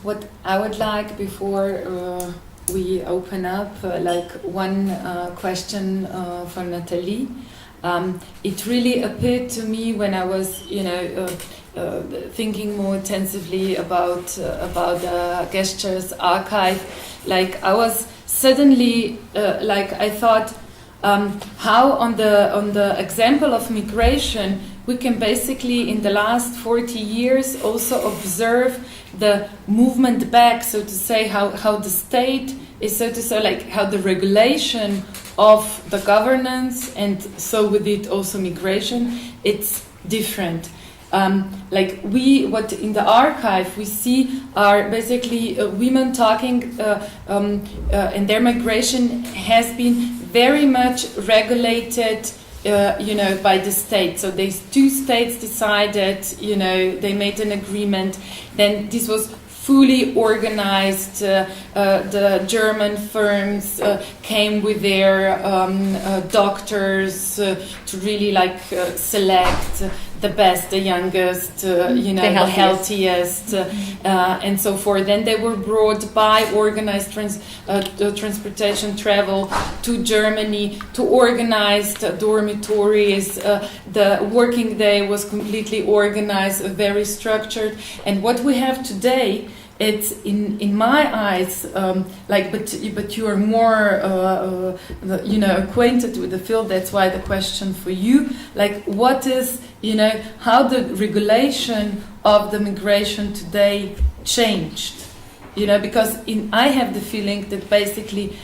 What I would like before we open up, one question for Natalie. It really appeared to me when I was, thinking more intensively about the GUESTures archive. Like I was suddenly, I thought, how on the example of migration, we can basically in the last 40 years also observe the movement back, so to say, how the state is, so to say, like how the regulation of the governance, and so with it also migration, it's different. What in the archive we see are basically women talking, and their migration has been very much regulated, by the state. So these two states decided, they made an agreement. Then this was fully organized. The German firms came with their doctors to really select the best, the youngest, the healthiest, and so forth. Then they were brought by organized transportation travel to Germany to organized dormitories. The working day was completely organized, very structured. And what we have today, it's in my eyes, but you are more, acquainted with the field. That's why the question for you, what is, how the regulation of the migration today changed, because I have the feeling that basically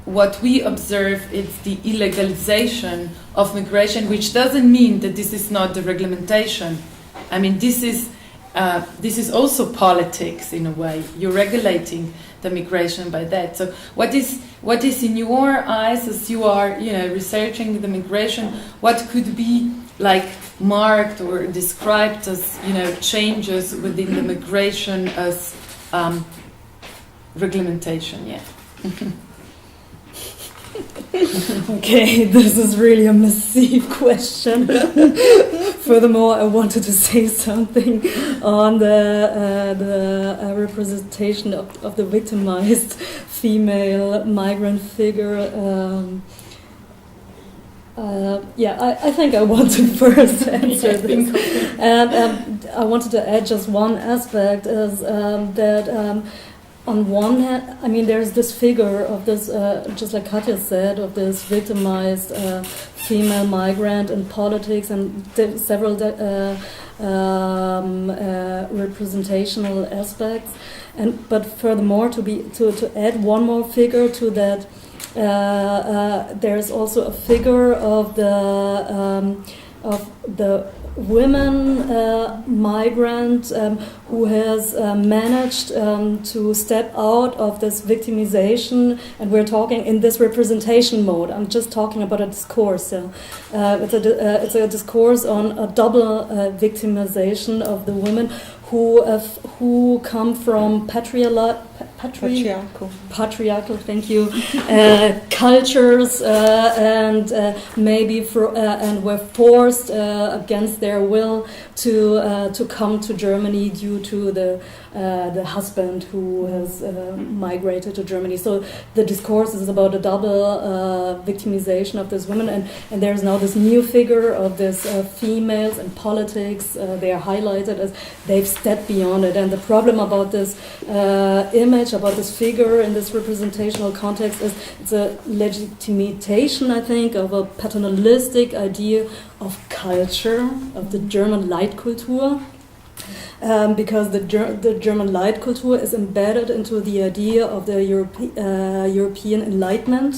what we observe is the illegalization of migration, which doesn't mean that this is not the reglementation. I mean, this is also politics in a way. You're regulating the migration by that. So what is in your eyes, as you are researching the migration, what could be marked or described as changes within the migration as reglementation? Yeah. Okay, this is really a massive question. Furthermore, I wanted to say something on the representation of the victimized female migrant figure. I think I want to first answer this. And I wanted to add just one aspect is that on one hand, I mean, there's this figure of this, just like Katja said, of this victimized female migrant in politics, and several representational aspects. But furthermore, to add one more figure to that, there's also a figure of the women migrant who has managed to step out of this victimization, and we're talking in this representation mode. I'm just talking about a discourse. It's a discourse on a double victimization of the women who come from patriarchal, thank you, cultures, and maybe and were forced against their will to come to Germany due to the husband who has migrated to Germany. So the discourse is about a double victimization of this woman, and there's now this new figure of this females in politics. They are highlighted as they've stepped beyond it, and the problem about this image, about this figure in this representational context, is it's a legitimation, I think, of a paternalistic idea of culture, of the German Leitkultur. Because the German Leitkultur is embedded into the idea of the European Enlightenment,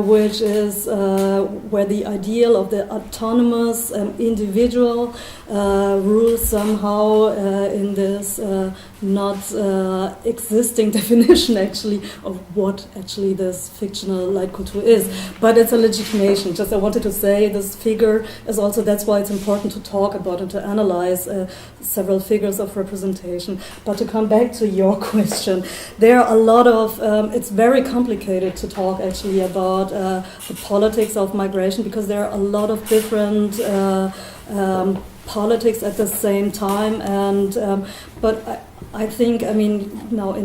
which is where the ideal of the autonomous individual rules somehow in this not existing definition actually of what actually this fictional Leitkultur is. But it's a legitimation. Just I wanted to say this figure is also, that's why it's important to talk about and to analyze several figures of representation. But to come back to your question, there are a lot of, it's very complicated to talk actually about the politics of migration, because there are a lot of different politics at the same time. And but I think, I mean, now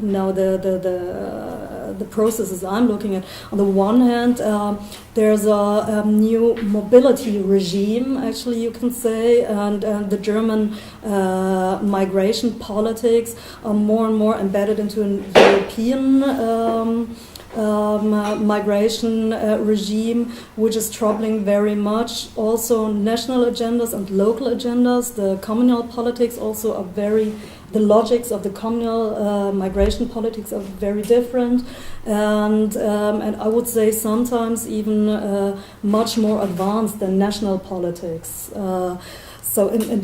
now the processes I'm looking at, on the one hand, there's a new mobility regime, actually, you can say, and the German migration politics are more and more embedded into an European migration regime, which is troubling very much also national agendas and local agendas. The communal politics also are the logics of the communal migration politics are very different, and I would say sometimes even much more advanced than national politics. So in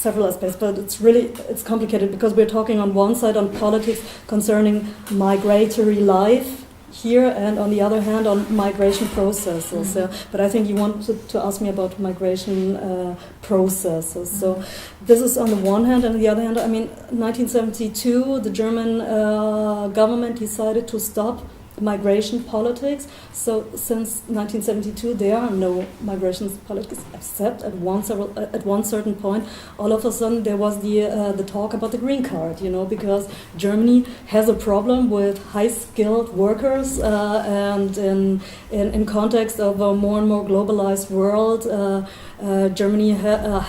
several aspects, but it's complicated because we're talking on one side on politics concerning migratory life here, and on the other hand on migration processes. But I think you wanted to ask me about migration processes. So this is on the one hand, and on the other hand, I mean, 1972, the German government decided to stop migration politics. So since 1972, there are no migration politics, except at one certain point, all of a sudden there was the talk about the green card. Because Germany has a problem with high-skilled workers, and in context of a more and more globalized world, Germany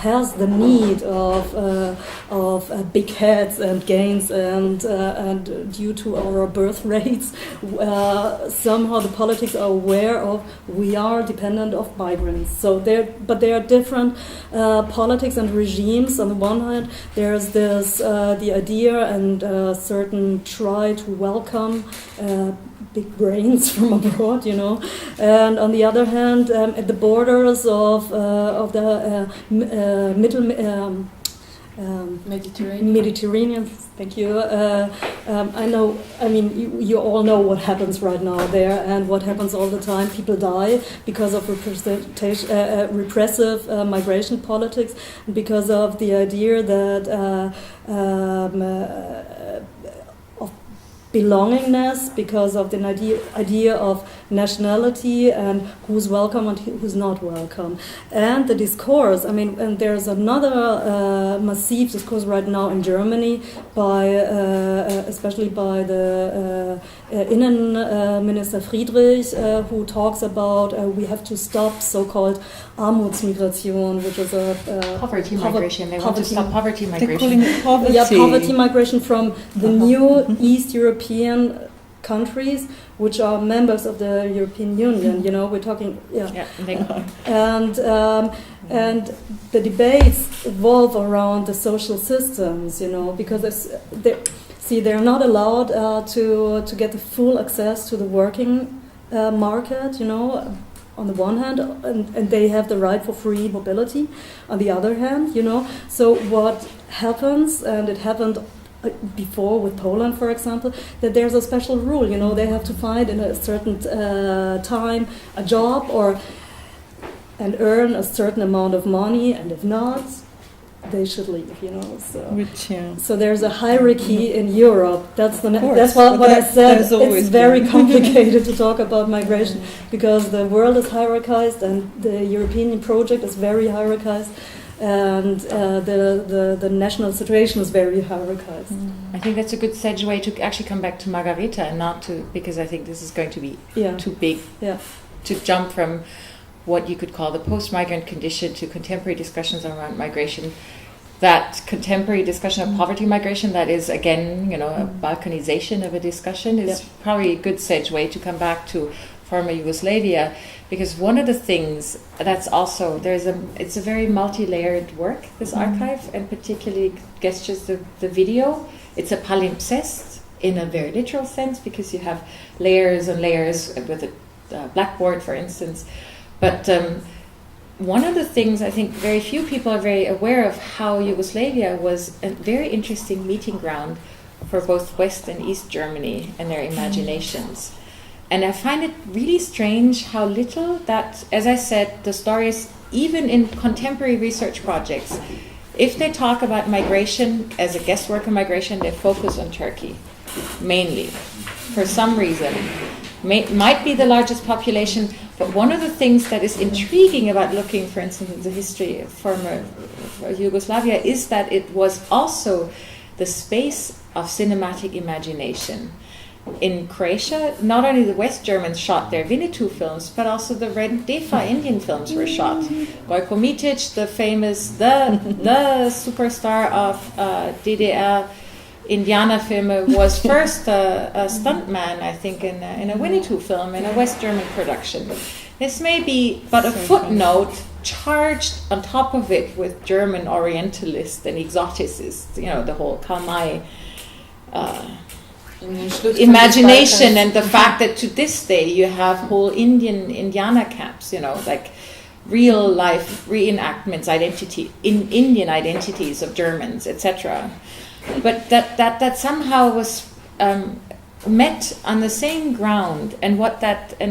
has the need of big heads and gains, and due to our birth rates, somehow the politics are aware of we are dependent of migrants. So there are different politics and regimes. On the one hand, there's this the idea and certain try to welcome big brains from abroad, and on the other hand, at the borders of the Mediterranean. Thank you. I know. I mean, you all know what happens right now there, and what happens all the time. People die because of repressive migration politics, and because of the idea that of belongingness, because of the idea of nationality and who's welcome and who's not welcome. And the discourse, I mean, and there's another massive discourse right now in Germany by, especially by the Innenminister Friedrich, who talks about we have to stop so-called Armutsmigration, which is a poverty migration. They want to stop poverty migration. They're calling it poverty. Yeah, poverty migration from the new East European countries, which are members of the European Union. We're talking, and the debates evolve around the social systems. Because they're not allowed to get the full access to the working market. On the one hand, and they have the right for free mobility. On the other hand, so what happens, and it happened before with Poland, for example, that there's a special rule. They have to find in a certain time a job and earn a certain amount of money, and if not, they should leave. So there's a hierarchy in Europe. That's what I said. It's very complicated to talk about migration because the world is hierarchized and the European project is very hierarchized. And the national situation is very hierarchized. I think that's a good segue to actually come back to Margareta, and not to, because I think this is going to be too big to jump from what you could call the post-migrant condition to contemporary discussions around migration. That contemporary discussion of poverty migration, that is again, a balkanization of a discussion, is probably a good segue to come back to former Yugoslavia, because one of the things that's also it's a very multi-layered work, this archive, and particularly GUESTures, the video. It's a palimpsest in a very literal sense, because you have layers and layers with a blackboard, for instance. But one of the things I think very few people are very aware of, how Yugoslavia was a very interesting meeting ground for both West and East Germany and their imaginations. And I find it really strange how little that, as I said, the stories, even in contemporary research projects, if they talk about migration as a guest worker migration, they focus on Turkey, mainly, for some reason. Might be the largest population, But one of the things that is intriguing about looking, for instance, at the history of former Yugoslavia is that it was also the space of cinematic imagination. In Croatia, not only the West Germans shot their Winnetou films, but also the Red Defa Indian films were shot. Gojko Mitic, the famous, the superstar of DDR Indiana film, was first a stuntman, I think, in a Winnetou film, in a West German production. This may be but a footnote charged on top of it with German orientalists and exoticists, the whole Kalmai imagination, and the fact that to this day you have whole Indiana camps, like real life reenactments, Indian identities of Germans, etc. But that somehow was met on the same ground, and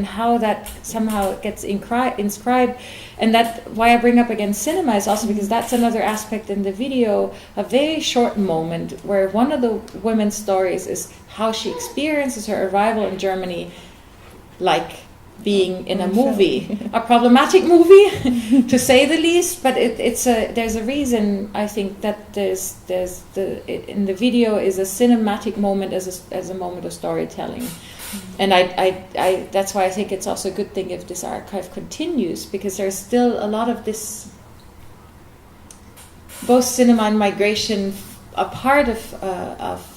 how that somehow gets inscribed, and that why I bring up again cinema is also because that's another aspect in the video, a very short moment where one of the women's stories is how she experiences her arrival in Germany like being in a movie, a problematic movie, to say the least. But there's a reason, I think, that in the video is a cinematic moment as a moment of storytelling, and I that's why I think it's also a good thing if this archive continues, because there's still a lot of this, both cinema and migration, a part of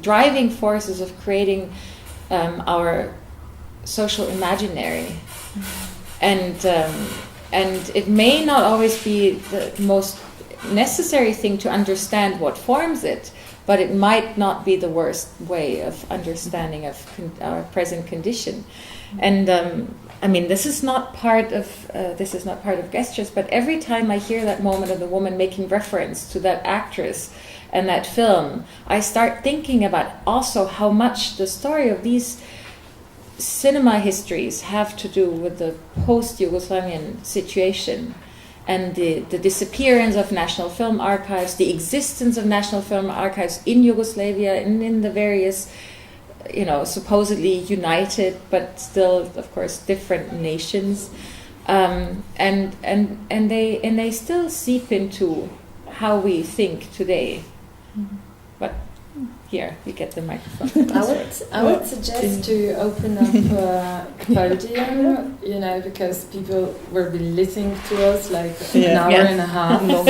driving forces of creating our social imaginary, and it may not always be the most necessary thing to understand what forms it, but it might not be the worst way of understanding of our present condition. And I mean, this is not part of GUESTures, but every time I hear that moment of the woman making reference to that actress and that film, I start thinking about also how much the story of these cinema histories have to do with the post-Yugoslavian situation and the disappearance of national film archives, the existence of national film archives in Yugoslavia and in the various, supposedly united but still, of course, different nations, and they still seep into how we think today. But here, we get the microphone. I would suggest to open up a podium, because people will be listening to us like an hour and a half. I'll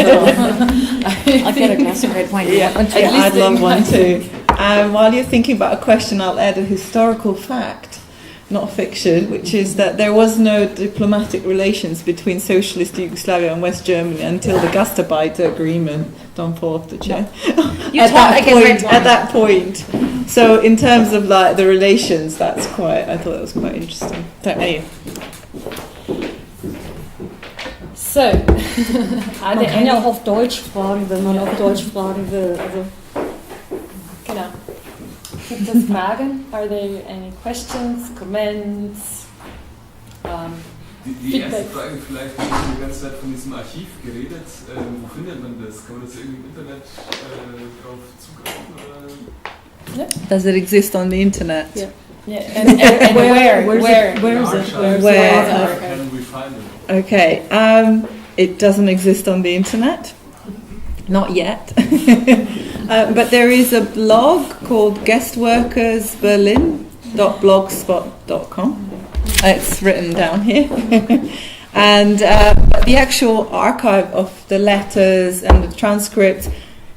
get a glass of red wine. I'd love one too. While you're thinking about a question, I'll add a historical fact, not fiction, which is that there was no diplomatic relations between socialist Yugoslavia and West Germany until the Gastarbeiter Agreement. Don't fall off the chair. At that point. So in terms of like the relations, I thought that was quite interesting. So, anyway. So, man kann ja auch auf Deutsch fragen, wenn man auf Deutsch fragen will. Also. Genau. Gibt es Fragen? Are there any questions, comments? Die erste Frage vielleicht, wir haben die ganze Zeit von diesem Archiv geredet. Wo findet man das? Kann man das irgendwie im Internet drauf zugreifen? Yeah. Does it exist on the internet? Yeah. And where is it? Where can we find it? Okay. It doesn't exist on the internet. Not yet. But there is a blog called guestworkersberlin.blogspot.com. It's written down here. And the actual archive of the letters and the transcripts,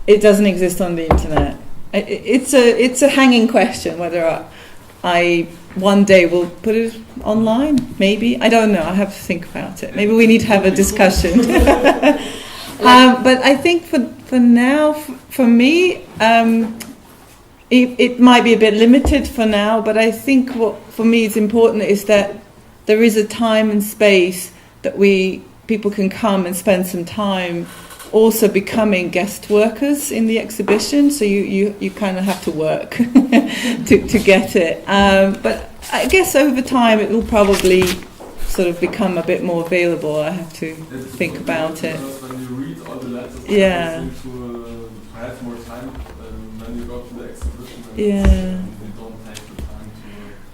it doesn't exist on the internet. It's a hanging question whether I one day will put it online, maybe. I don't know. I have to think about it. Maybe we need to have a discussion. But I think for now, for me, it might be a bit limited for now, but I think what for me is important is that there is a time and space that people can come and spend some time also becoming guest workers in the exhibition. So you kind of have to work to get it. But I guess over time it will probably sort of become a bit more available. I have to think about it. When you read all the letters, yeah. to have more time when you go to the exhibition. Yeah. You don't take the time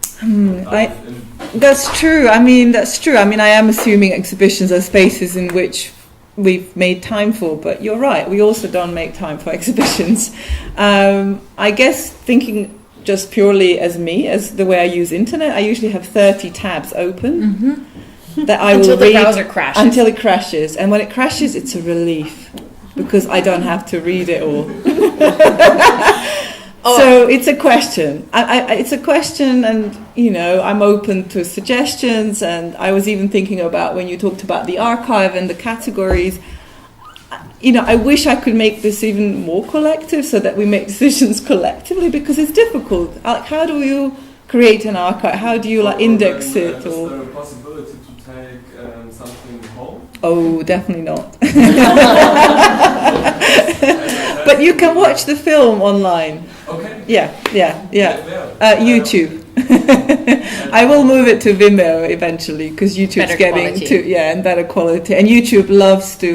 to That's true. I mean, that's true. I mean, I am assuming exhibitions are spaces in which we've made time for, but you're right. We also don't make time for exhibitions. I guess thinking just purely as me, as the way I use internet, I usually have 30 tabs open that I will read until the browser crashes. Until it crashes, and when it crashes, it's a relief because I don't have to read it all. So it's a question. It's a question, and I'm open to suggestions. And I was even thinking about when you talked about the archive and the categories. I wish I could make this even more collective, so that we make decisions collectively, because it's difficult. Like, how do you create an archive? How do you index it? Is there a possibility to take something home? Oh, definitely not. But you can watch the film online. Okay. Yeah. YouTube. I will move it to Vimeo eventually, because YouTube's getting and better quality. And YouTube loves to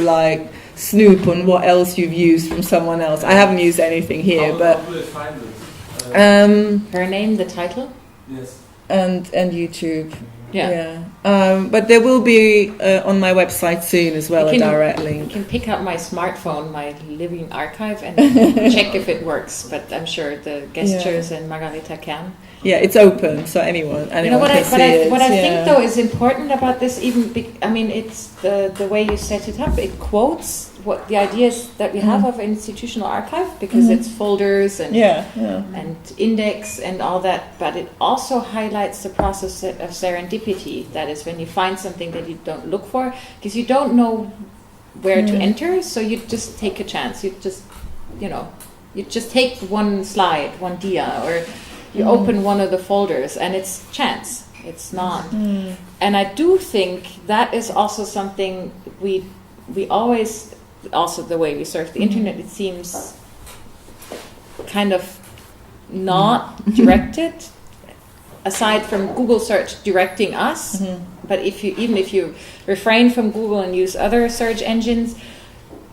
snoop on what else you've used from someone else. I haven't used anything here, how but will it find it? Her name, the title. Yes. And YouTube. Yeah. But there will be on my website soon as well a direct link. You can pick up my smartphone, my living archive, and check if it works. But I'm sure the GUESTures and Margareta Kern. Yeah, it's open, so anyone can see it. What I think though is important about this, it's the way you set it up. It quotes what the ideas that we have of institutional archive, because it's folders and and index and all that. But it also highlights the process of serendipity. That is, when you find something that you don't look for, because you don't know where to enter, so you just take a chance. You just take one slide, one dia, or you open one of the folders, and it's chance. It's not. And I do think that is also something we always, also the way we surf the internet, it seems kind of not directed, aside from Google search directing us. But if you refrain from Google and use other search engines,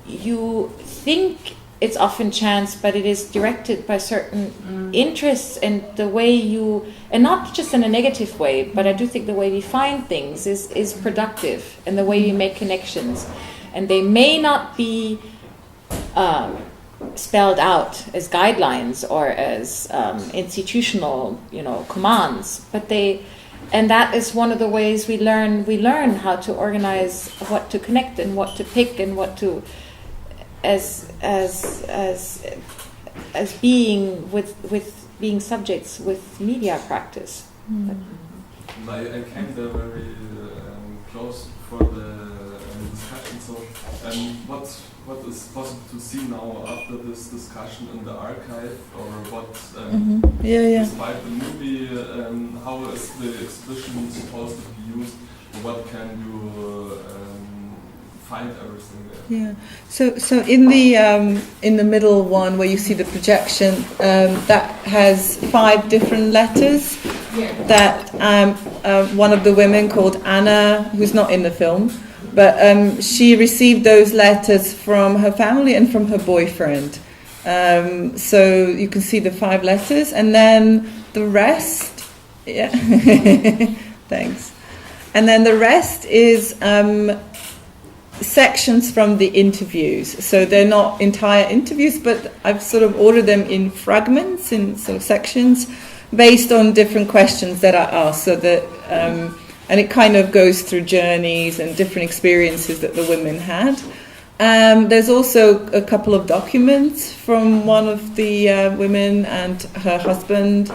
you think it's often chance, but it is directed by certain interests, and the way and not just in a negative way, but I do think the way we find things is productive, and the way we make connections, and they may not be spelled out as guidelines or as institutional, commands, but and that is one of the ways we learn how to organize, what to connect and what to pick and what to, as being with being subjects with media practice. I came there very close for the discussion. So, what is possible to see now after this discussion in the archive, or what? Despite the movie, how is the exhibition supposed to be used? What can you find everything there? Yeah. So in the middle one where you see the projection, that has 5 different letters that one of the women called Anna, who's not in the film, but she received those letters from her family and from her boyfriend. So you can see the 5 letters, and then the rest. Yeah. Thanks. And then the rest is sections from the interviews. So they're not entire interviews, but I've sort of ordered them in fragments, in sort of sections, based on different questions that I asked. So that, and it kind of goes through journeys and different experiences that the women had. There's also a couple of documents from one of the women and her husband.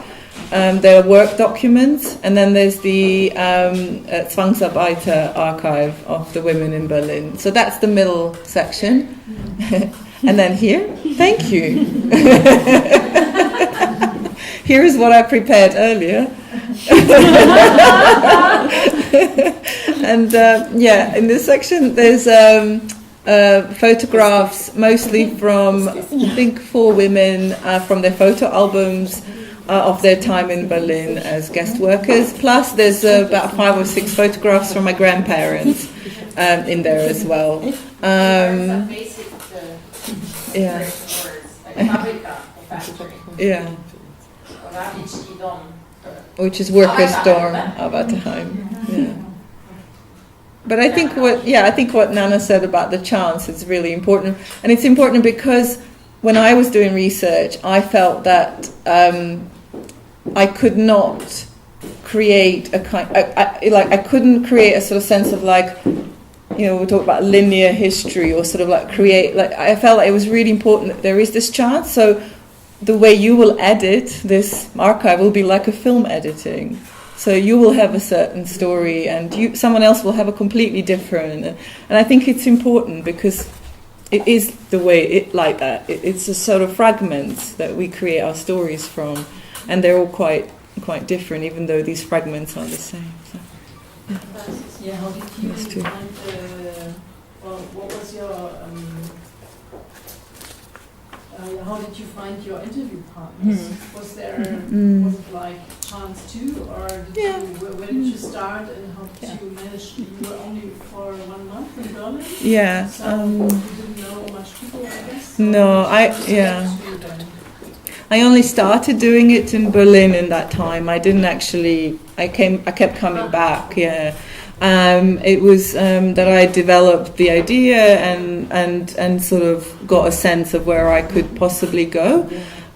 There are work documents, and then there's the Zwangsarbeiter archive of the women in Berlin. So that's the middle section. And then here, thank you. Here is what I prepared earlier. And in this section there's photographs, mostly from, I think, 4 women from their photo albums of their time in Berlin as guest workers. Plus there's about 5 or 6 photographs from my grandparents in there as well. which is Workers' Dorm Arbeiterheim. Yeah. But I think what Nanna said about the chance is really important, and it's important because when I was doing research, I felt that I could not create a kind. I couldn't create a sort of sense of like, we talk about linear history or sort of like create. Like I felt like it was really important that there is this chance. So the way you will edit this archive will be like a film editing. So you will have a certain story, and someone else will have a completely different. And I think it's important because it is the way like that. It's a sort of fragments that we create our stories from, and they're all quite different, even though these fragments are the same. So, yeah. How did you find? What was your? How did you find your interview partners? Was there was it like chance too, or where did you start, and how did you manage? You were only for 1 month in Berlin. Yeah. So you didn't know much people, I guess. No, I only started doing it in Berlin in that time. I didn't actually. I kept coming back. Yeah. It was that I developed the idea and sort of got a sense of where I could possibly go.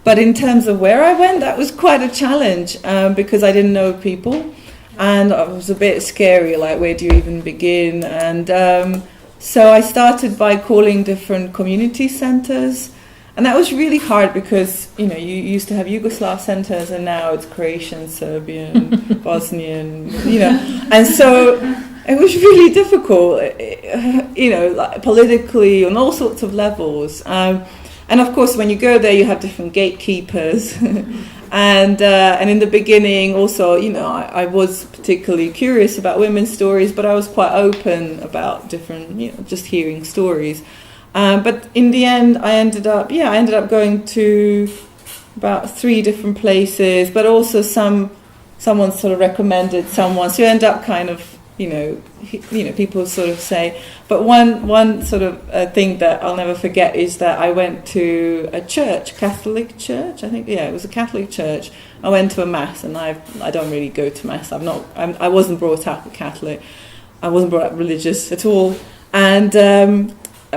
But in terms of where I went, that was quite a challenge because I didn't know people, and it was a bit scary. Like, where do you even begin? And so I started by calling different community centres. And that was really hard because, you used to have Yugoslav centres and now it's Croatian, Serbian, Bosnian, And so it was really difficult, like politically on all sorts of levels. And of course, when you go there, you have different gatekeepers. And in the beginning also, I was particularly curious about women's stories, but I was quite open about different, just hearing stories. But in the end, I ended up going to about 3 different places, but also someone sort of recommended someone. So you end up kind of, people sort of say. But one sort of thing that I'll never forget is that I went to a church, Catholic church, I think. Yeah, it was a Catholic church. I went to a mass, and I don't really go to mass. I wasn't brought up Catholic. I wasn't brought up religious at all, and.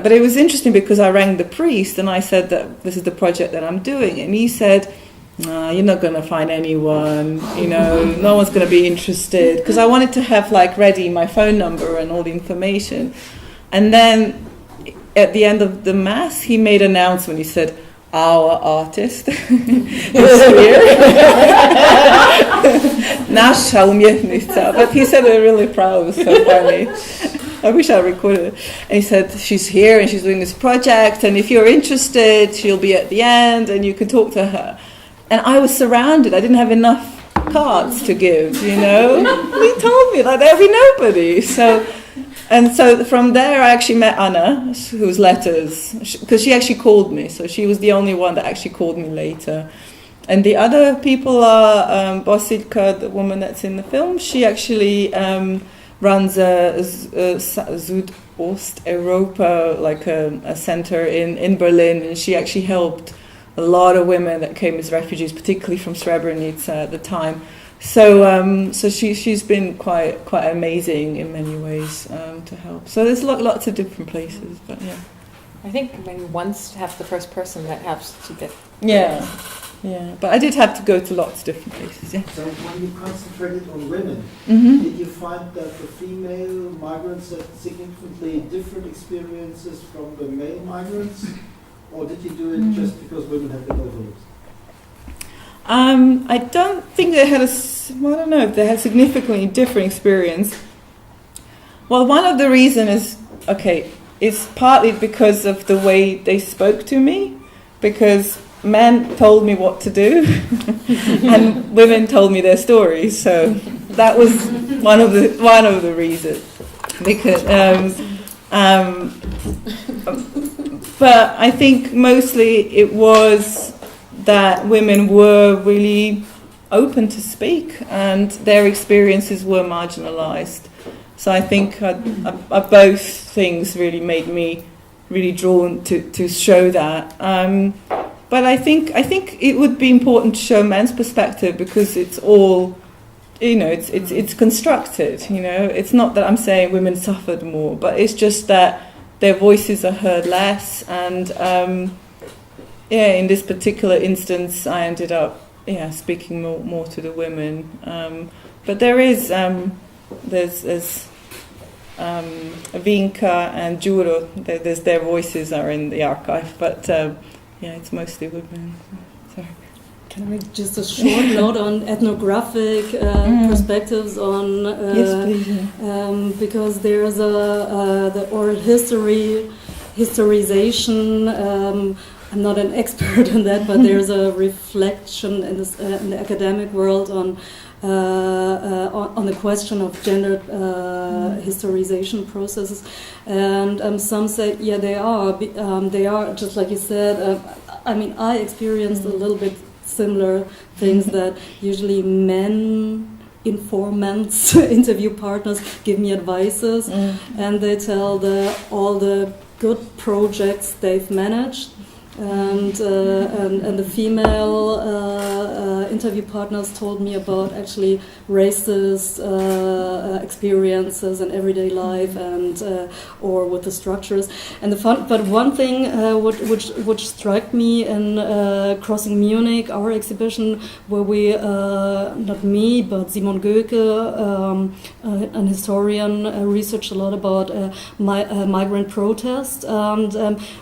But it was interesting because I rang the priest and I said that this is the project that I'm doing, and he said, "You're not going to find anyone, no one's going to be interested," because I wanted to have ready my phone number and all the information. And then at the end of the mass, he made an announcement. He said, "Our artist is here." Nasza umiejętnica. But he said it really proud. It was so funny. I wish I recorded it. And he said, "She's here and she's doing this project, and if you're interested, she'll be at the end and you can talk to her." And I was surrounded. I didn't have enough cards to give, He told me there'll be nobody. So from there I actually met Anna, whose letters, because she actually called me. So she was the only one that actually called me later. And the other people are Bosilka, the woman that's in the film. She actually runs a Südost-Europa, a center in Berlin, and she actually helped a lot of women that came as refugees, particularly from Srebrenica at the time. So she's been quite amazing in many ways to help. So there's lots of different places, but yeah. I think when you once have the first person, that helps to get. Yeah, but I did have to go to lots of different places. Yeah. So when you concentrated on women, did you find that the female migrants had significantly different experiences from the male migrants, or did you do it just because women have been overlooked? I don't think they had if they had significantly different experience. Well, one of the reasons is partly because of the way they spoke to me, because men told me what to do and women told me their stories. So that was one of the reasons. Because but I think mostly it was that women were really open to speak and their experiences were marginalized. So I think both things really made me really drawn to show that. but I think it would be important to show men's perspective, because it's all, it's constructed. It's not that I'm saying women suffered more, but it's just that their voices are heard less. And in this particular instance, I ended up speaking more to the women. But there's Vinka and Juro. Their voices are in the archive, but it's mostly women. Sorry. Can I make just a short note on ethnographic perspectives on? Yes, please. Yeah. Because there's the oral historization. I'm not an expert in that, but there's a reflection in the academic world on the question of gender historization processes, and some say, they are just like you said. I experienced a little bit similar things, that usually men informants, interview partners, give me advices, and they tell all the good projects they've managed. And the female interview partners told me about actually racist experiences in everyday life, and or with the structures. And but one thing which struck me in Crossing Munich, our exhibition, where we not me but Simon Göke, an historian, researched a lot about migrant protest, and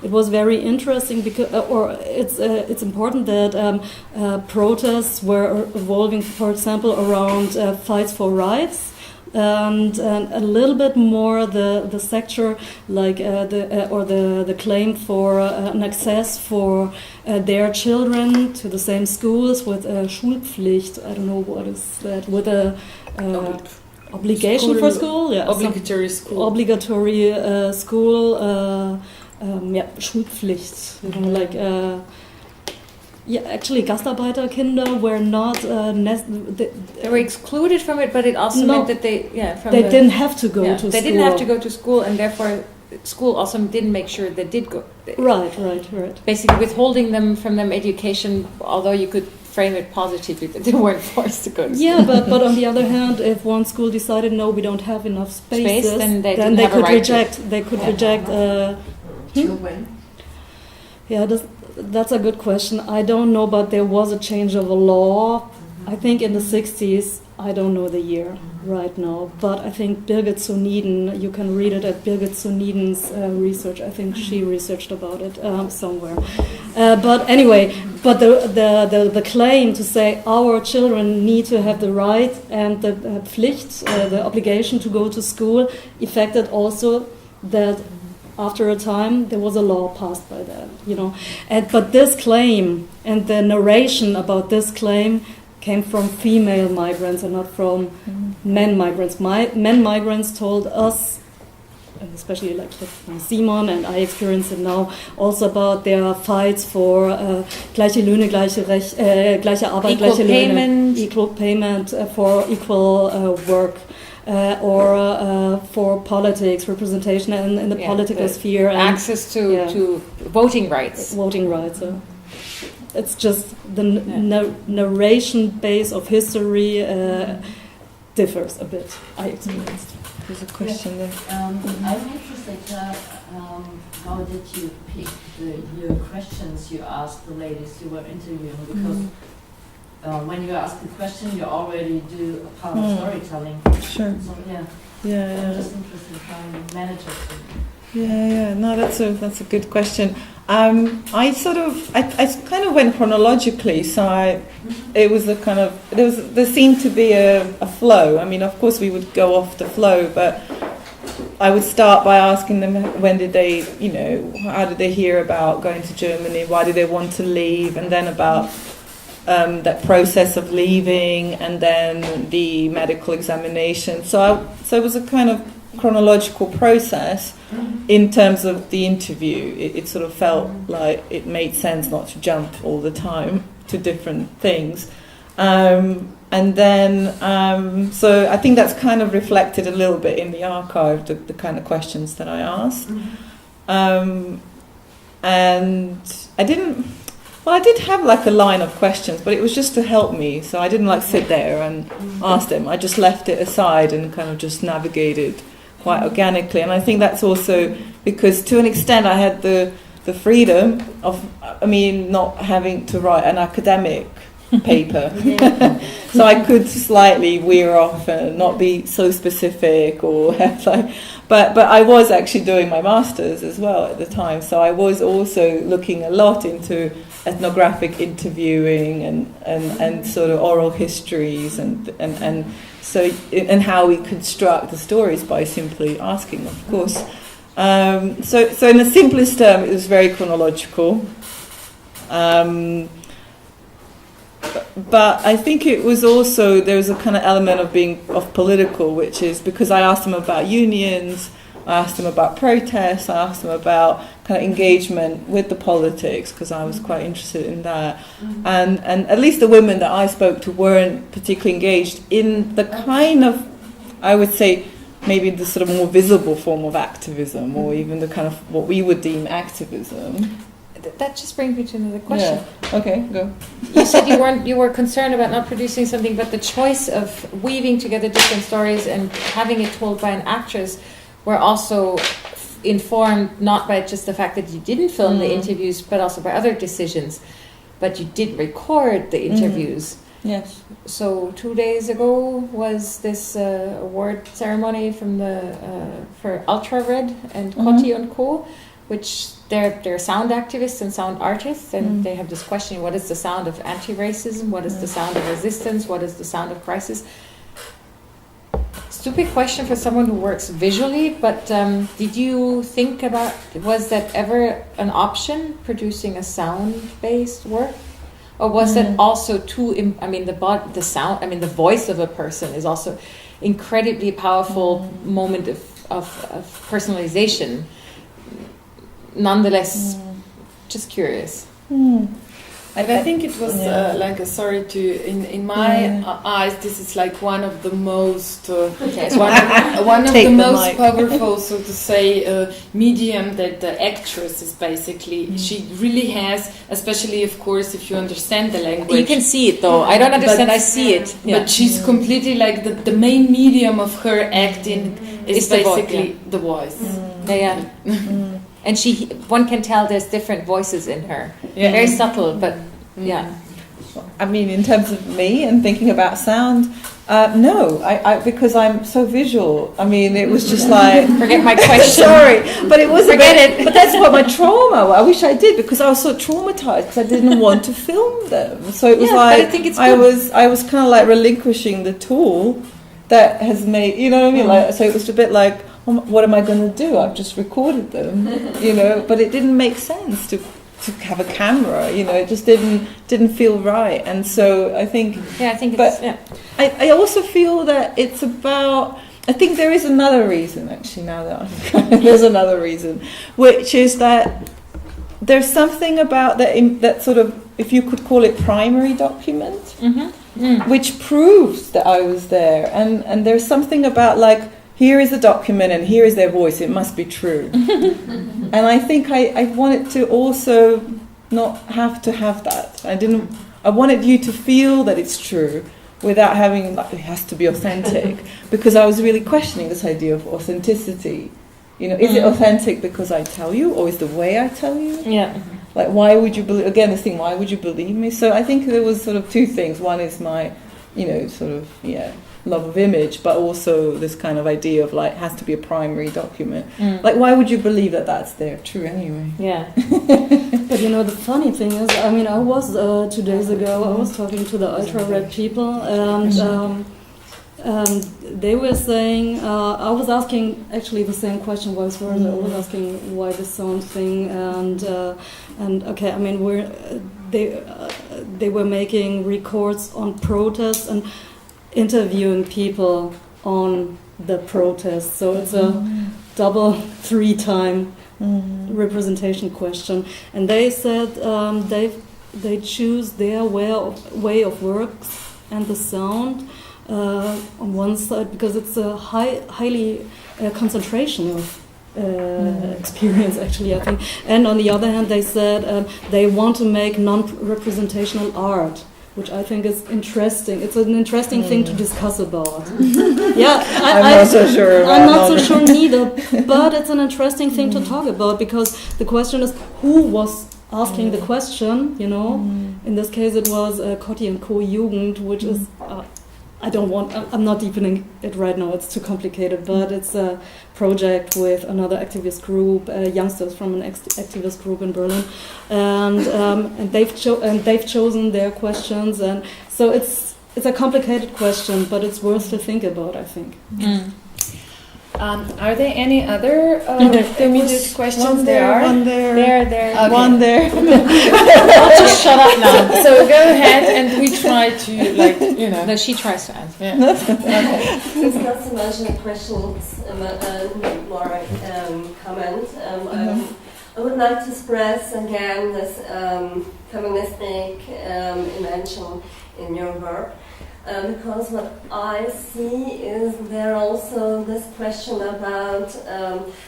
it was very interesting because. It's important that protests were evolving, for example, around fights for rights, and a little bit more the sector, like the claim for an access for their children to the same schools with Schulpflicht. I don't know what is that, with a obligation for school, obligatory school, Schulpflicht, actually Gastarbeiterkinder were not they were excluded from it, but it also meant that they didn't have to go to school. They didn't have to go to school, and therefore school also didn't make sure they did go. Right. Basically withholding them from them education, although you could frame it positively that they weren't forced to go to school. But on the other hand, if one school decided no, we don't have enough spaces, then they could reject. They could reject. Till when? That's a good question. I don't know, but there was a change of a law. I think in the 60s. I don't know the year right now, but I think Birgit Soniden, you can read it at Birgit Soniden's research. I think she researched about it somewhere. But anyway, the claim to say our children need to have the right and the Pflicht, the obligation to go to school, affected also that after a time there was a law passed by that, but this claim and the narration about this claim came from female migrants and not from men migrants. Men migrants told us, and especially like Simon, and I experience it now, also about their fights for gleiche Löhne, gleiche Arbeit, equal gleiche payment. Löhne, equal payment for equal work. Or for politics, representation in the political sphere. And access to voting rights. Voting rights. It's just the narration base of history differs a bit, I experienced. There's a question there. I'm interested, how did you pick your questions you asked the ladies you were interviewing? Because when you ask the question, you already do a part of storytelling. Sure. So I'm just interested how you manage it. No, that's a good question. I kind of went chronologically, so there seemed to be a flow. I mean, of course we would go off the flow, but I would start by asking them when did they, how did they hear about going to Germany, why did they want to leave, and then about that process of leaving, and then the medical examination. So it was a kind of chronological process in terms of the interview. It sort of felt like it made sense not to jump all the time to different things. And then, so I think that's kind of reflected a little bit in the archive, the kind of questions that I asked. And I didn't Well, I did have like a line of questions, but it was just to help me. So I didn't like sit there and ask them. I just left it aside and kind of just navigated quite organically. And I think that's also because to an extent I had the freedom of, not having to write an academic paper. So I could slightly veer off and not be so specific or have like, but I was actually doing my master's as well at the time, so I was also looking a lot into ethnographic interviewing and sort of oral histories and so and how we construct the stories by simply asking, of course. So in the simplest term, it was very chronological. But I think it was also, there was a kind of element of political, which is because I asked them about unions, I asked them about protests, I asked them about kind of engagement with the politics, because I was quite interested in that. And at least the women that I spoke to weren't particularly engaged in the kind of, I would say, maybe the sort of more visible form of activism, or even the kind of what we would deem activism. That just brings me to another question. Yeah. Okay, go. You said you were concerned about not producing something, but the choice of weaving together different stories and having it told by an actress were also informed not by just the fact that you didn't film the interviews, but also by other decisions. But you did record the interviews. Yes. So 2 days ago was this award ceremony from for Ultra Red and Kotti and Co., which they're sound activists and sound artists, and they have this question: what is the sound of anti-racism? What is the sound of resistance? What is the sound of crisis? Stupid question for someone who works visually, but did you think about, was that ever an option, producing a sound-based work? Or was that also too, the sound, the voice of a person is also incredibly powerful moment of personalization. Nonetheless, just curious. I think it was in my eyes, this is like one of the most one of the most powerful, so to say, medium that the actress is basically. She really has, especially of course if you understand the language. You can see it though. I don't understand. I see it. Yeah. But she's completely like the main medium of her acting is basically the voice. Yeah. And one can tell there's different voices in her. Yeah. Very subtle, but yeah. In terms of me and thinking about sound, no, I because I'm so visual. It was just like forget my question. Sorry, but it was forget it. But that's what my trauma. I wish I did, because I was so traumatized because I didn't want to film them. So it was like but I think it's good. I was kind of like relinquishing the tool that has made, you know what I mean? Like, so it was a bit like, what am I going to do? I've just recorded them, but it didn't make sense to have a camera, it just didn't feel right. And so I think I also feel that it's about, I think there is another reason actually, now that there's another reason, which is that there's something about that sort of, if you could call it, primary document, which proves that I was there, and there's something about like, here is the document and here is their voice, it must be true. And I think I wanted to also not have to have that. I wanted you to feel that it's true without having, like, it has to be authentic, because I was really questioning this idea of authenticity. Is it authentic because I tell you, or is the way I tell you? Yeah. Like, why would you believe, again, this thing, why would you believe me? So I think there was sort of two things. One is my, love of image, but also this kind of idea of like, has to be a primary document. Like, why would you believe that that's there? True anyway. Yeah. But the funny thing is, I was 2 days ago, I was talking to the Ultra Red people, and they were saying, I was asking actually the same question, vice versa. I was asking why the sound thing, and okay, they were making records on protests and interviewing people on the protest, so it's a double 3-time representation question. And they said they choose their way of works and the sound on one side because it's a highly concentration of experience, actually, I think. And on the other hand, they said they want to make non-representational art, which I think is interesting. It's an interesting thing to discuss about. Yeah, I'm not so sure. I'm not so sure neither, but it's an interesting thing to talk about, because the question is who was asking the question, you know. In this case it was Kotti and Co. Jugend, which is, I'm not deepening it right now, it's too complicated, but it's a project with another activist group, youngsters from an activist group in Berlin, and they've chosen their questions, and so it's a complicated question, but it's worth to think about, I think. Are there any other immediate questions? There are. One there. There. Okay. One there. I'll just shut up now. So go ahead, and we try to, No, she tries to answer. Yeah. Okay. It's not so much a question, it's more a comment. I would like to stress again this feministic invention in your work. Because what I see is there also this question about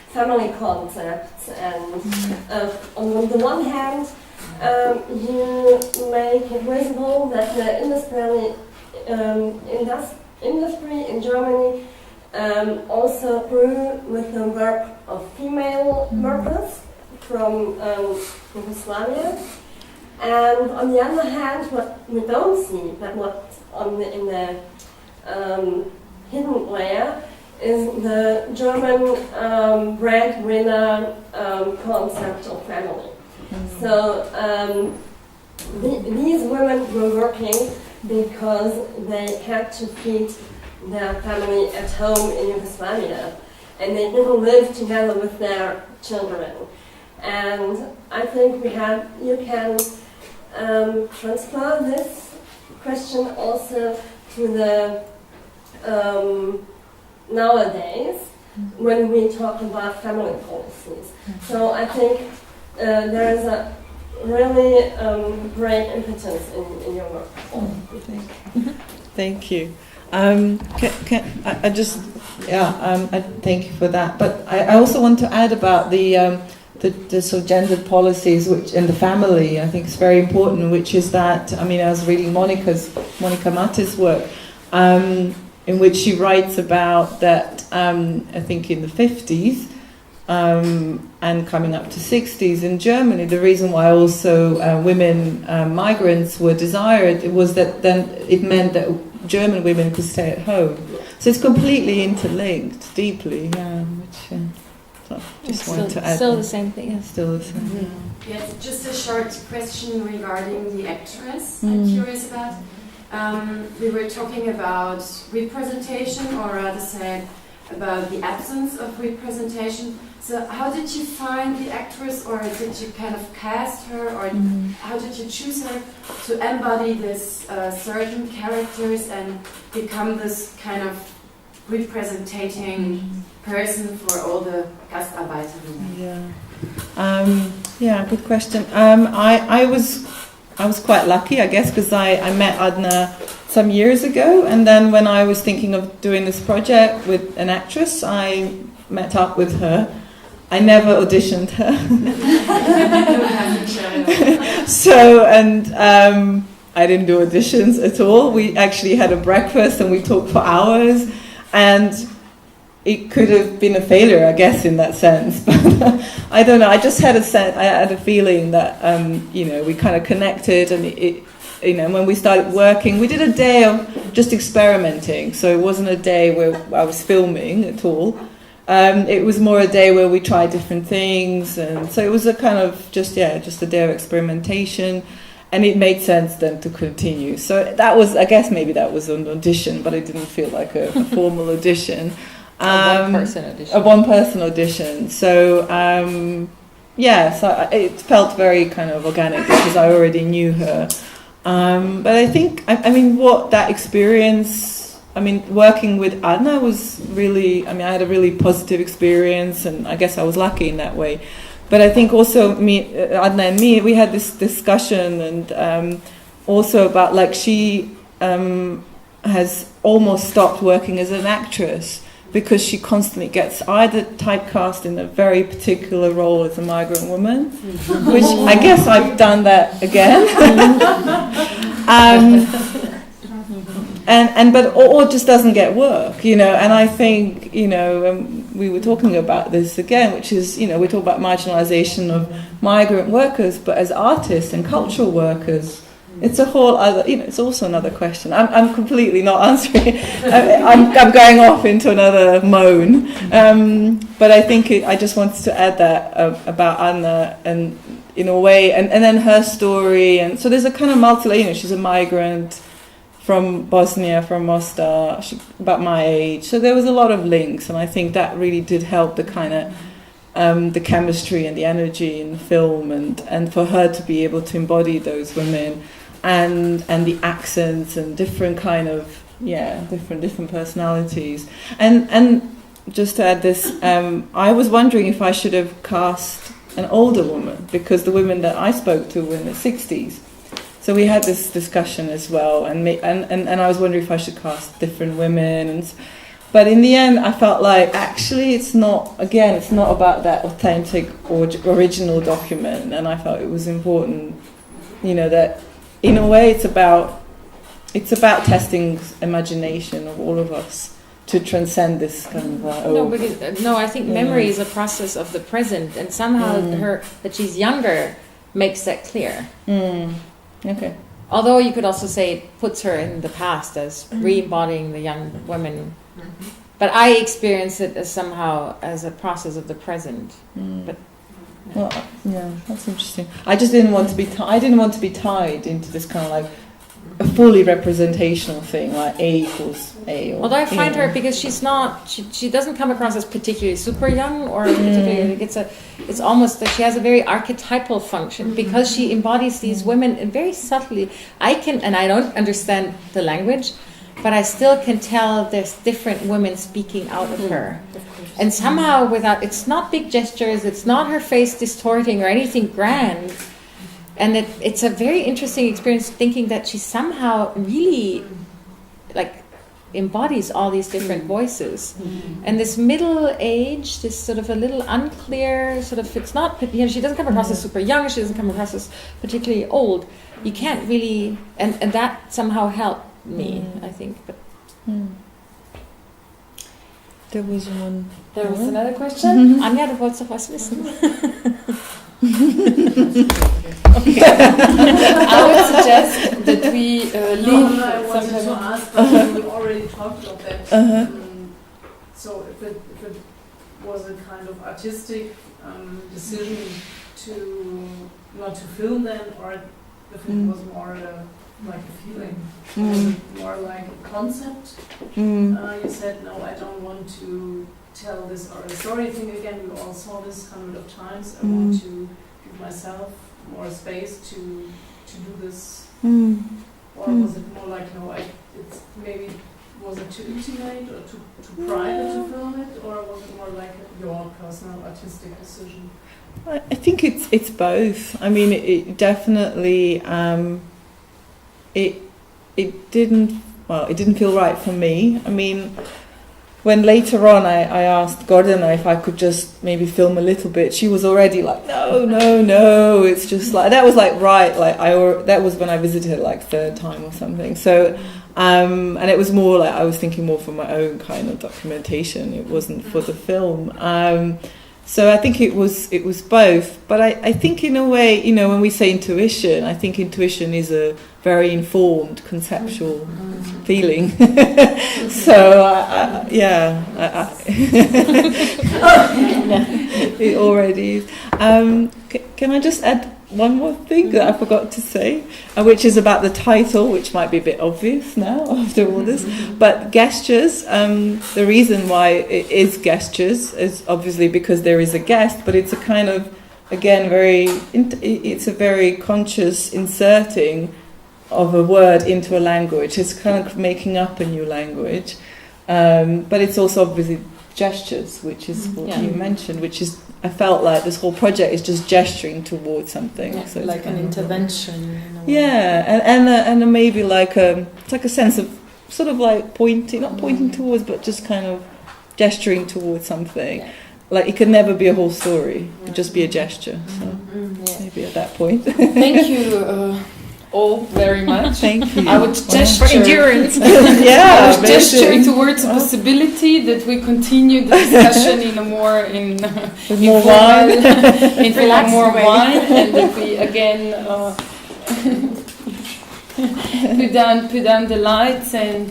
family concepts, and on the one hand, you make it visible that the industry in Germany also grew with the work of female workers from Yugoslavia, and on the other hand, what we don't see, but what in the hidden layer is the German breadwinner concept of family. So these women were working because they had to feed their family at home in Yugoslavia, and they didn't live together with their children. And I think you can transfer this question also to the nowadays when we talk about family policies. So I think there is a really great impotence in your work. Thank you. I thank you for that. But I also want to add about the sort of gendered policies which in the family, I think is very important, which is that, I was reading Monica Matte's work, in which she writes about that, I think in the 50s, and coming up to 60s in Germany, the reason why also women migrants were desired was that then it meant that German women could stay at home. So it's completely interlinked, deeply, which... So just wanted to add. Still the same thing. Yeah, still the same. Yes, just a short question regarding the actress. I'm curious about. We were talking about representation, or rather said about the absence of representation. So how did you find the actress, or did you kind of cast her, or how did you choose her to embody this certain characters and become this kind of representing person for all the Gastarbeiterinnen? Good question. I was quite lucky, I guess, because I met Adna some years ago, and then when I was thinking of doing this project with an actress, I met up with her. I never auditioned her. So, I didn't do auditions at all. We actually had a breakfast and we talked for hours, and it could have been a failure, I guess, in that sense. But I don't know. I just had I had a feeling that we kind of connected, and when we started working, we did a day of just experimenting. So it wasn't a day where I was filming at all. It was more a day where we tried different things, and so it was a kind of just a day of experimentation. And it made sense then to continue. So that was, I guess, maybe that was an audition, but it didn't feel like a formal audition. A one-person audition. A one-person audition. So, so it felt very kind of organic because I already knew her. But I think, what that experience, working with Adna was really, I had a really positive experience, and I guess I was lucky in that way. But I think also Adna and me, we had this discussion, and also about she has almost stopped working as an actress because she constantly gets either typecast in a very particular role as a migrant woman, which I guess I've done that again. Or just doesn't get work, you know. And I think, you know, we were talking about this again, which is, you know, we talk about marginalization of migrant workers, but as artists and cultural workers, it's a whole other, you know, it's also another question. I'm completely not answering. I'm going off into another moan. But I think I just wanted to add that about Anna, and in a way, and then her story. And so there's a kind of you know, she's a migrant from Bosnia, from Mostar, about my age. So there was a lot of links, and I think that really did help the kind of the chemistry and the energy in the film, and for her to be able to embody those women, and the accents and different kind of different personalities. And just to add this, I was wondering if I should have cast an older woman, because the women that I spoke to were in their 60s. So we had this discussion as well, and I was wondering if I should cast different women, but in the end I felt like actually it's not about that authentic or original document, and I felt it was important, you know, that in a way it's about testing imagination of all of us to transcend this kind of I think memory is a process of the present, and somehow that she's younger makes that clear. Okay. Although you could also say it puts her in the past as re-embodying the young women. But I experience it as somehow as a process of the present. But well, yeah, that's interesting. I just didn't want to be I didn't want to be tied into this kind of like a fully representational thing, like A equals A. Or, although I find her, because she's not, she doesn't come across as particularly super young, or particularly, it's almost that she has a very archetypal function, because she embodies these women and very subtly. I don't understand the language, but I still can tell there's different women speaking out of her. And somehow it's not big gestures, it's not her face distorting or anything grand. And it's a very interesting experience thinking that she somehow really like embodies all these different voices. And this middle age, this sort of a little unclear sort of, it's not, you know, she doesn't come across as super young, she doesn't come across as particularly old. You can't really, and that somehow helped me, I think. But there was one. There was another question. Anja, du wolltest doch was wissen. I would suggest that we leave. I wanted to ask, but we already talked about that. So if it was a kind of artistic decision to not to film them, or if it was more like a feeling, more like a concept. You said, no, I don't want to tell this or a story thing again. We all saw this hundreds of times. I want to give myself more space to do this. Or was it more like, no, it's maybe, was it too intimate or too private to film it, or was it more like your personal artistic decision? I think it's both. I mean, it definitely it didn't feel right for me. I mean, when later on I asked Gordana if I could just maybe film a little bit, she was already like, no, it's just like, that was like, right, like that was when I visited her like third time or something. So, and it was more like, I was thinking more for my own kind of documentation. It wasn't for the film. So I think it was both. But I think in a way, you know, when we say intuition, I think intuition is a very informed, conceptual feeling. So, it already is. Can I just add one more thing that I forgot to say, which is about the title, which might be a bit obvious now after all this. But GUESTures, the reason why it is GUESTures is obviously because there is a guest, but it's a kind of, again, it's a very conscious inserting of a word into a language. It's kind of making up a new language, but it's also obviously gestures, which is what you mentioned, which is, I felt like this whole project is just gesturing towards something. Yeah, so like an intervention. And maybe like it's like a sense of sort of like pointing, not pointing towards, but just kind of gesturing towards something. Like, it could never be a whole story. It would just be a gesture. So maybe at that point. Thank you all very much. Thank you. I would gesture for endurance. I would gesture towards the possibility that we continue the discussion in a more with more wine, in more wine, and that we again put down the lights and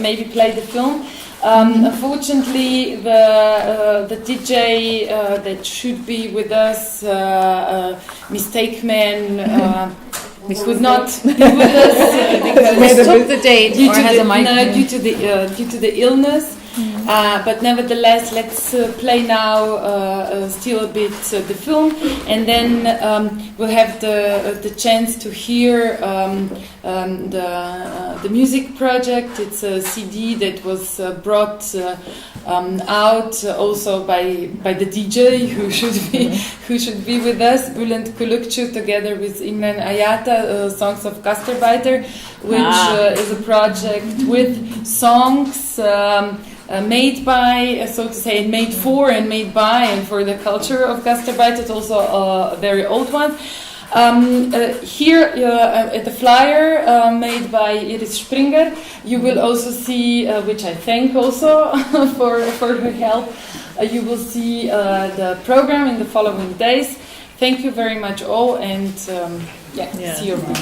maybe play the film. Unfortunately, the DJ that should be with us, Mistake Man, could not be with us because took the date or has a migraine. due to the illness. But nevertheless, let's play now still a bit the film, and then we'll have the chance to hear the music project. It's a CD that was brought out also by the DJ who should be with us, Galerie Kullukcu, together with Imran Ayata, Songs of Gastarbeiter, which is a project with songs. Made by, so to say, made for and made by and for the culture of Gastarbeiter. It's also a very old one. Here at the flyer made by Iris Springer, you will also see, which I thank also for her help, you will see the program in the following days. Thank you very much all, and see you around.